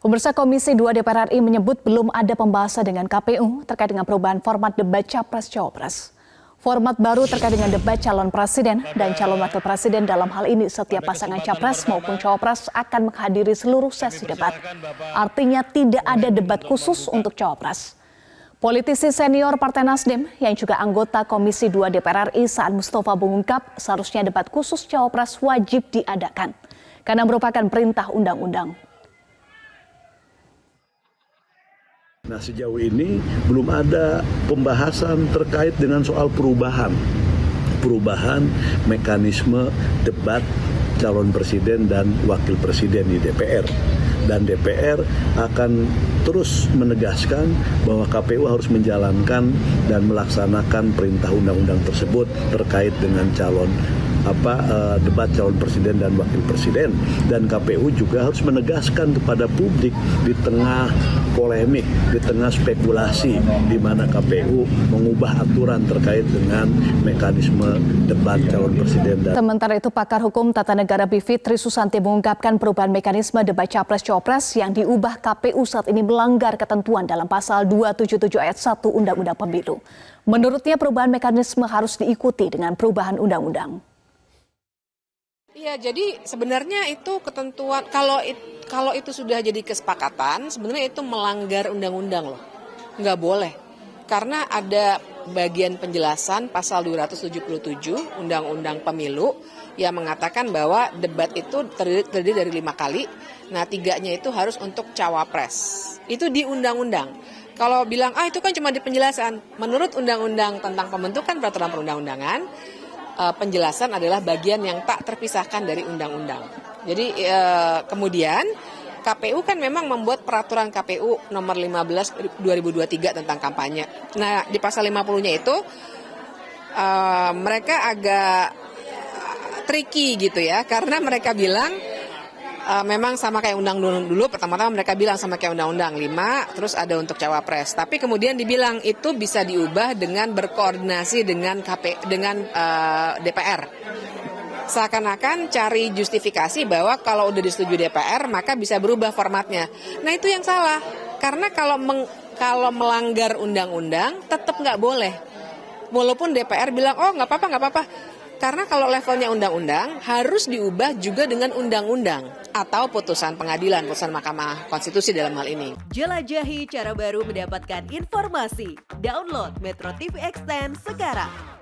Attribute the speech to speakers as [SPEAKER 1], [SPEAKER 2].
[SPEAKER 1] Pemirsa Komisi 2 DPR RI menyebut belum ada pembahasan dengan KPU terkait dengan perubahan format debat Capres-Cawapres. Format baru terkait dengan debat calon presiden dan calon wakil presiden dalam hal ini setiap pasangan Capres maupun Cawapres akan menghadiri seluruh sesi debat. Artinya tidak ada debat khusus untuk Cawapres. Politisi senior Partai Nasdem yang juga anggota Komisi 2 DPR RI Saan Mustafa mengungkap seharusnya debat khusus Cawapres wajib diadakan karena merupakan perintah undang-undang.
[SPEAKER 2] Nah, sejauh ini belum ada pembahasan terkait dengan soal perubahan mekanisme debat calon presiden dan wakil presiden di DPR. Dan DPR akan terus menegaskan bahwa KPU harus menjalankan dan melaksanakan perintah undang-undang tersebut terkait dengan debat calon presiden dan wakil presiden. Dan KPU juga harus menegaskan kepada publik di tengah polemik, di tengah spekulasi di mana KPU mengubah aturan terkait dengan mekanisme debat calon presiden.
[SPEAKER 1] Sementara itu, pakar hukum tata negara Bivitri Susanti mengungkapkan perubahan mekanisme debat Capres-Cawapres yang diubah KPU saat ini melanggar ketentuan dalam pasal 277 ayat 1 Undang-Undang Pemilu. Menurutnya perubahan mekanisme harus diikuti dengan perubahan undang-undang.
[SPEAKER 3] Iya, jadi sebenarnya itu ketentuan, kalau itu sudah jadi kesepakatan, sebenarnya itu melanggar undang-undang loh. Nggak boleh. Karena ada bagian penjelasan pasal 277 Undang-Undang Pemilu yang mengatakan bahwa debat itu terdiri dari 5 kali. Nah, 3-nya itu harus untuk cawapres. Itu di undang-undang. Kalau bilang, itu kan cuma di penjelasan. Menurut Undang-Undang tentang pembentukan peraturan perundang-undangan, penjelasan adalah bagian yang tak terpisahkan dari undang-undang. Jadi kemudian KPU kan memang membuat peraturan KPU nomor 15 2023 tentang kampanye. Nah, di pasal 50-nya itu mereka agak tricky gitu ya, karena mereka bilang memang sama kayak undang-undang dulu, pertama-tama mereka bilang sama kayak undang-undang 5, terus ada untuk cawapres. Tapi kemudian dibilang itu bisa diubah dengan berkoordinasi dengan DPR. Seakan-akan cari justifikasi bahwa kalau udah disetujui DPR maka bisa berubah formatnya. Nah, itu yang salah. Karena kalau melanggar undang-undang tetap nggak boleh. Walaupun DPR bilang, nggak apa-apa. Karena kalau levelnya undang-undang harus diubah juga dengan undang-undang atau putusan pengadilan, putusan Mahkamah Konstitusi dalam hal ini.
[SPEAKER 4] Jelajahi cara baru mendapatkan informasi. Download Metro TV Extend sekarang.